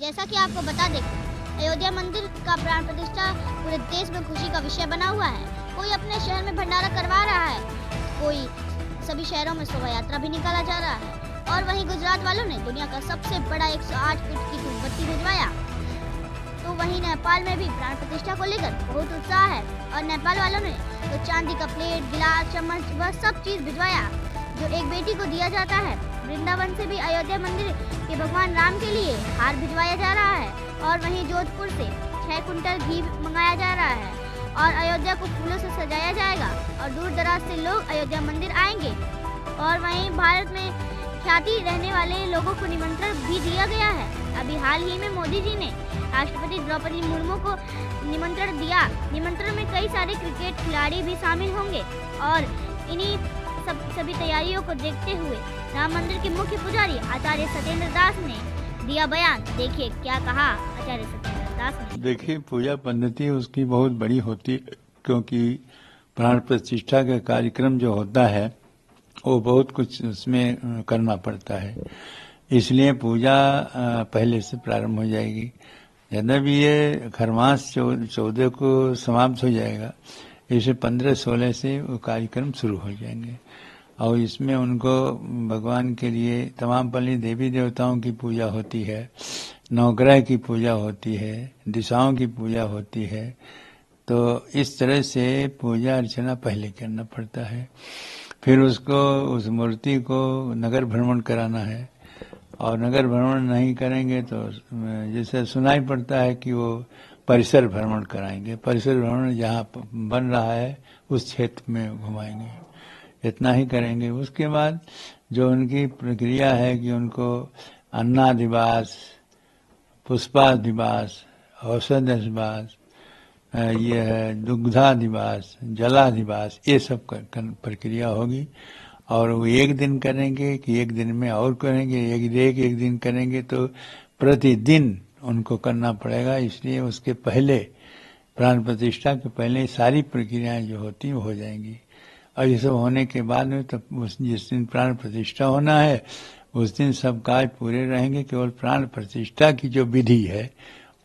जैसा कि आपको बता दें, अयोध्या मंदिर का प्राण प्रतिष्ठा पूरे देश में खुशी का विषय बना हुआ है। कोई अपने शहर में भंडारा करवा रहा है, कोई सभी शहरों में शोभा यात्रा भी निकाला जा रहा है। और वहीं गुजरात वालों ने दुनिया का सबसे बड़ा 108 फीट की धूपबत्ती भिजवाया। तो वहीं नेपाल में भी प्राण प्रतिष्ठा को लेकर बहुत उत्साह है और नेपाल वालों ने तो चांदी का प्लेट, गिलास, चम्मच वह सब चीज भिजवाया जो एक बेटी को दिया जाता है। वृंदावन से भी अयोध्या मंदिर के भगवान राम के लिए हार भिजवाया जा रहा है और वहीं जोधपुर से 6 कुंटल घी मंगाया जा रहा है और अयोध्या को फूलों से सजाया जाएगा और दूर दराज से लोग अयोध्या मंदिर आएंगे। और वहीं भारत में ख्याति रहने वाले लोगों को निमंत्रण भी दिया गया है। अभी हाल ही में मोदी जी ने राष्ट्रपति द्रौपदी मुर्मू को निमंत्रण दिया। निमंत्रण में कई सारे क्रिकेट खिलाड़ी भी शामिल होंगे और इन्हीं सभी तैयारियों को देखते हुए राम मंदिर के मुख्य पुजारी आचार्य सत्येंद्र दास ने दिया बयान। देखिए क्या कहा आचार्य सत्येंद्र दास ने। देखिए, पूजा पद्धति उसकी बहुत बड़ी होती है, क्योंकि प्राण प्रतिष्ठा का कार्यक्रम जो होता है वो बहुत कुछ उसमें करना पड़ता है, इसलिए पूजा पहले से प्रारंभ हो जाएगी। यद्यपि ये खरमास 14 को समाप्त हो जाएगा, इसे 15-16 से वो कार्यक्रम शुरू हो जाएंगे और इसमें उनको भगवान के लिए तमाम पहले देवी देवताओं की पूजा होती है, नवग्रह की पूजा होती है, दिशाओं की पूजा होती है। तो इस तरह से पूजा अर्चना पहले करना पड़ता है। फिर उसको उस मूर्ति को नगर भ्रमण कराना है और नगर भ्रमण नहीं करेंगे तो जैसे सुनाई पड़ता है कि वो परिसर भ्रमण कराएंगे। परिसर भ्रमण जहाँ बन रहा है उस क्षेत्र में घुमाएंगे, इतना ही करेंगे। उसके बाद जो उनकी प्रक्रिया है कि उनको अन्नादिवास, पुष्पादिवास, औषधादिवास, ये है दुग्धादिवास, जलादिवास, ये सब प्रक्रिया होगी। और वो एक दिन करेंगे कि एक दिन में और करेंगे, एक दिन करेंगे तो प्रतिदिन उनको करना पड़ेगा। इसलिए उसके पहले प्राण प्रतिष्ठा के पहले सारी प्रक्रियाएं जो होती हैं हो जाएंगी और ये सब होने के बाद में तब जिस दिन प्राण प्रतिष्ठा होना है उस दिन सब कार्य पूरे रहेंगे। केवल प्राण प्रतिष्ठा की जो विधि है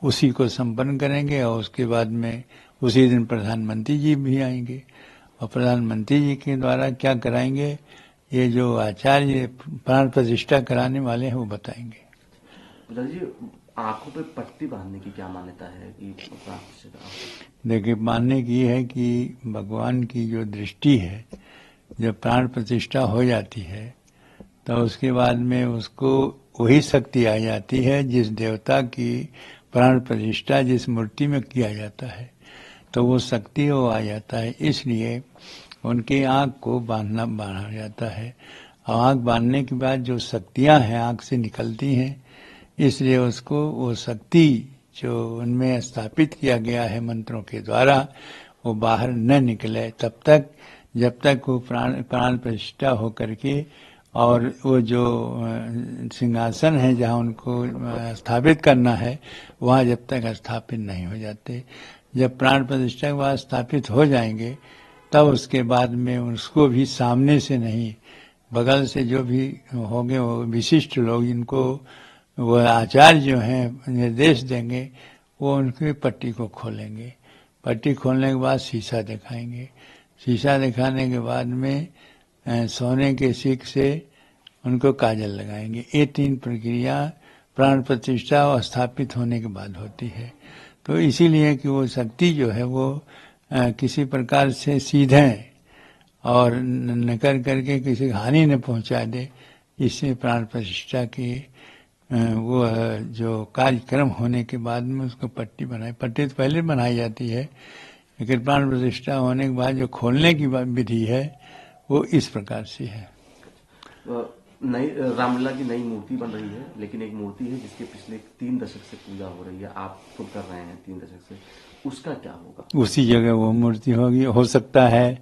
उसी को संपन्न करेंगे और उसके बाद में उसी दिन प्रधानमंत्री जी भी आएंगे और प्रधानमंत्री जी के द्वारा क्या कराएंगे ये जो आचार्य प्राण प्रतिष्ठा कराने वाले हैं वो बताएंगे। जी, आंखों पे पट्टी बांधने की क्या मान्यता है कि देखिए, मानने की है कि भगवान की जो दृष्टि है जब प्राण प्रतिष्ठा हो जाती है तो उसके बाद में उसको वही शक्ति आ जाती है जिस देवता की प्राण प्रतिष्ठा जिस मूर्ति में किया जाता है, तो वो शक्ति वो आ जाता है। इसलिए उनकी आंख को बांधा जाता है और आंख बांधने के बाद जो शक्तियां हैं आंख से निकलती हैं, इसलिए उसको वो शक्ति जो उनमें स्थापित किया गया है मंत्रों के द्वारा वो बाहर न निकले तब तक, जब तक वो प्राण प्रतिष्ठा हो करके और वो जो सिंहासन है जहाँ उनको स्थापित करना है वहाँ जब तक स्थापित नहीं हो जाते। जब प्राण प्रतिष्ठा के बाद स्थापित हो जाएंगे तब उसके बाद में उसको भी सामने से नहीं, बगल से जो भी होंगे वो विशिष्ट लोग जिनको वो आचार्य जो हैं निर्देश देंगे वो उनकी पट्टी को खोलेंगे। पट्टी खोलने के बाद शीशा दिखाएंगे। शीशा दिखाने के बाद में सोने के सिक्क से उनको काजल लगाएंगे। ये 3 प्रक्रिया प्राण प्रतिष्ठा और स्थापित होने के बाद होती है। तो इसीलिए कि वो शक्ति जो है वो किसी प्रकार से सीधे और न करके किसी हानि न पहुंचा दे, इससे प्राण प्रतिष्ठा की वो जो कार्यक्रम होने के बाद में उसको पट्टी तो पहले बनाई जाती है, लेकिन प्राण प्रतिष्ठा होने के बाद जो खोलने की विधि है वो इस प्रकार से है। नई रामलला की नई मूर्ति बन रही है, लेकिन एक मूर्ति है जिसके पिछले 3 दशक से पूजा हो रही है, आप खुद कर रहे हैं 3 दशक से, उसका क्या होगा? उसी जगह वो मूर्ति होगी। हो सकता है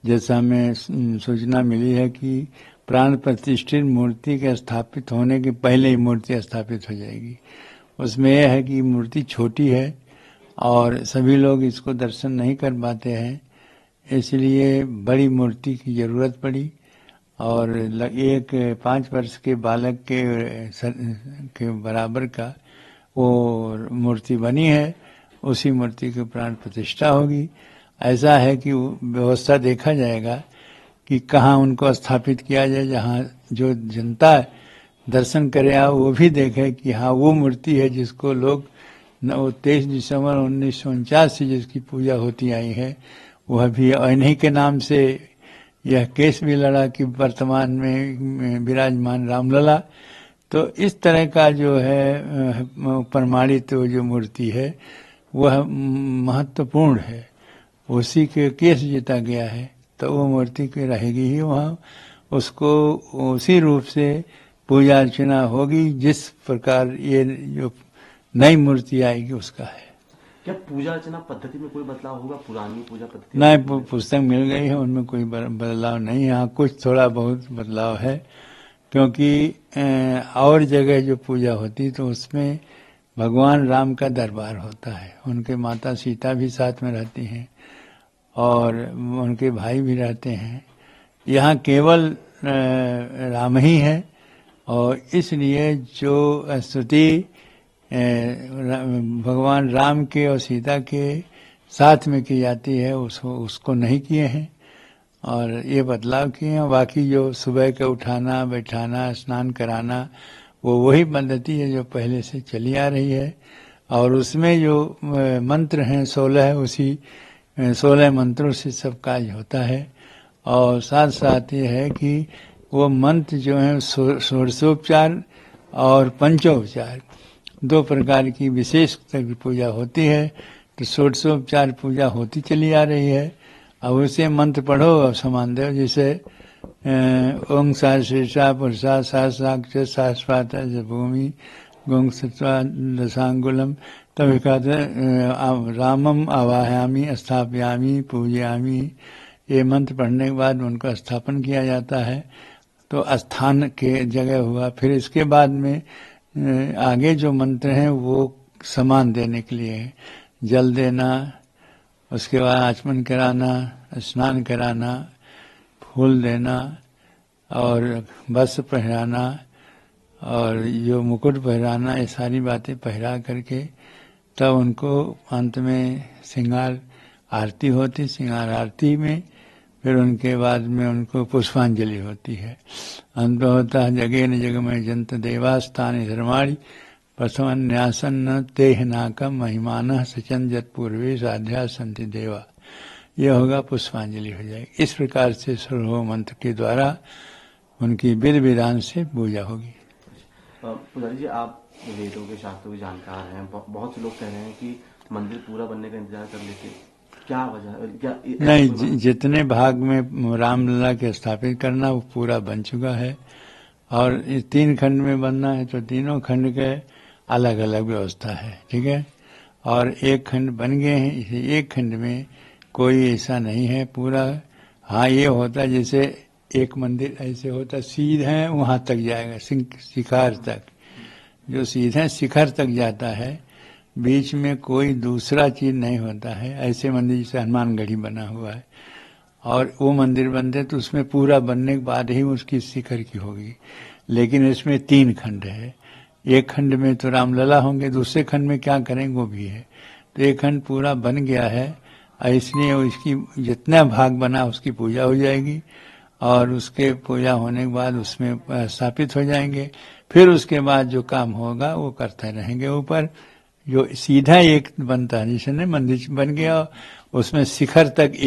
जैसा हमें सूचना मिली है कि प्राण प्रतिष्ठित मूर्ति के स्थापित होने के पहले ही मूर्ति स्थापित हो जाएगी। उसमें यह है कि मूर्ति छोटी है और सभी लोग इसको दर्शन नहीं कर पाते हैं, इसलिए बड़ी मूर्ति की जरूरत पड़ी और एक 5 वर्ष के बालक के बराबर का वो मूर्ति बनी है, उसी मूर्ति की प्राण प्रतिष्ठा होगी। ऐसा है कि व्यवस्था देखा जाएगा कि कहाँ उनको स्थापित किया जाए, जहाँ जो जनता दर्शन करे आ वो भी देखे कि हाँ वो मूर्ति है जिसको लोग 23 दिसंबर 1949 से जिसकी पूजा होती आई है, वह भी इन्हीं के नाम से यह केस भी लड़ा कि वर्तमान में विराजमान रामलला। तो इस तरह का जो है प्रमाणित जो मूर्ति है वह महत्वपूर्ण है, उसी के केस जीता गया है, तो वो मूर्ति की रहेगी ही वहाँ, उसको उसी रूप से पूजा अर्चना होगी जिस प्रकार ये जो नई मूर्ति आएगी उसका है। क्या पूजा अर्चना पद्धति में कोई बदलाव होगा? पुरानी पूजा पद्धति नहीं, पुस्तक मिल गई है, उनमें कोई बदलाव नहीं है। यहाँ कुछ थोड़ा बहुत बदलाव है, क्योंकि और जगह जो पूजा होती तो उसमें भगवान राम का दरबार होता है, उनके माता सीता भी साथ में रहती हैं और उनके भाई भी रहते हैं। यहाँ केवल राम ही है, और इसलिए जो स्तुति भगवान राम के और सीता के साथ में की जाती है उसको नहीं किए हैं, और ये बदलाव किए हैं। बाकी जो सुबह के उठाना बैठाना स्नान कराना वो वही पद्धति है जो पहले से चली आ रही है, और उसमें जो मंत्र हैं 16, उसी 16 मंत्रों से सब काज होता है। और साथ साथ ये है कि वो मंत्र जो है षोडशोपचार और पंचोपचार 2 प्रकार की विशेष की पूजा होती है। तो षोडशोपचार पूजा होती चली आ रही है, अब उसे मंत्र पढ़ो और समान दो, जैसे ओं सहस्रेशा पुरुषा सहस्राक्ष सहस्रात भूमि गों सत्वा दशांगुलम तभी कहते रामम आवाहयामी स्थापयामी पूजयामी। ये मंत्र पढ़ने के बाद उनका स्थापन किया जाता है, तो स्थान के जगह हुआ। फिर इसके बाद में आगे जो मंत्र हैं वो सामान देने के लिए है, जल देना, उसके बाद आचमन कराना, स्नान कराना, फूल देना और वस्त्र पहनाना और जो मुकुट पहनाना, ये सारी बातें पहरा करके तब उनको अंत में श्रृंगार आरती होती। श्रृंगार आरती में फिर उनके बाद में उनको पुष्पांजलि होती है। अंत होता है जगे न जग में जंत देवास्थान धर्माणी प्रथम न्यासन तेह नाकम महिमान सचन जत पूर्वे साध्या संति देवा। यह होगा, पुष्पांजलि हो जाएगी। इस प्रकार से सर्वो मंत्र के द्वारा उनकी विधि विधान से पूजा होगी। पुजारी जी, आप वेदों के शास्त्रों के जानकार हैं, बहुत से लोग कह रहे हैं कि मंदिर पूरा बनने का इंतजार कर लेते, क्या वजह? क्या नहीं, जितने भाग में रामलला के स्थापित करना वो पूरा बन चुका है, और 3 खंड में बनना है तो तीनों खंड के अलग अलग व्यवस्था है, ठीक है। और 1 खंड बन गए हैं, इसे 1 खंड में कोई ऐसा नहीं है पूरा। हाँ, ये होता जैसे एक मंदिर ऐसे होता सीधे वहां तक जाएगा, शिखर तक, जो सीधे शिखर तक जाता है, बीच में कोई दूसरा चीज नहीं होता है। ऐसे मंदिर जैसे हनुमानगढ़ी बना हुआ है, और वो मंदिर बनते तो उसमें पूरा बनने के बाद ही उसकी शिखर की होगी। लेकिन इसमें 3 खंड है, 1 खंड में तो रामलला होंगे, दूसरे खंड में क्या करेंगे वो भी है। तो 1 खंड पूरा बन गया है, इसलिए उसकी जितना भाग बना उसकी पूजा हो जाएगी, और उसके पूजा होने के बाद उसमें स्थापित हो जाएंगे। फिर उसके बाद जो काम होगा वो करते रहेंगे। ऊपर जो सीधा एक बनता है, जिसने मंदिर बन गया उसमें शिखर तक एक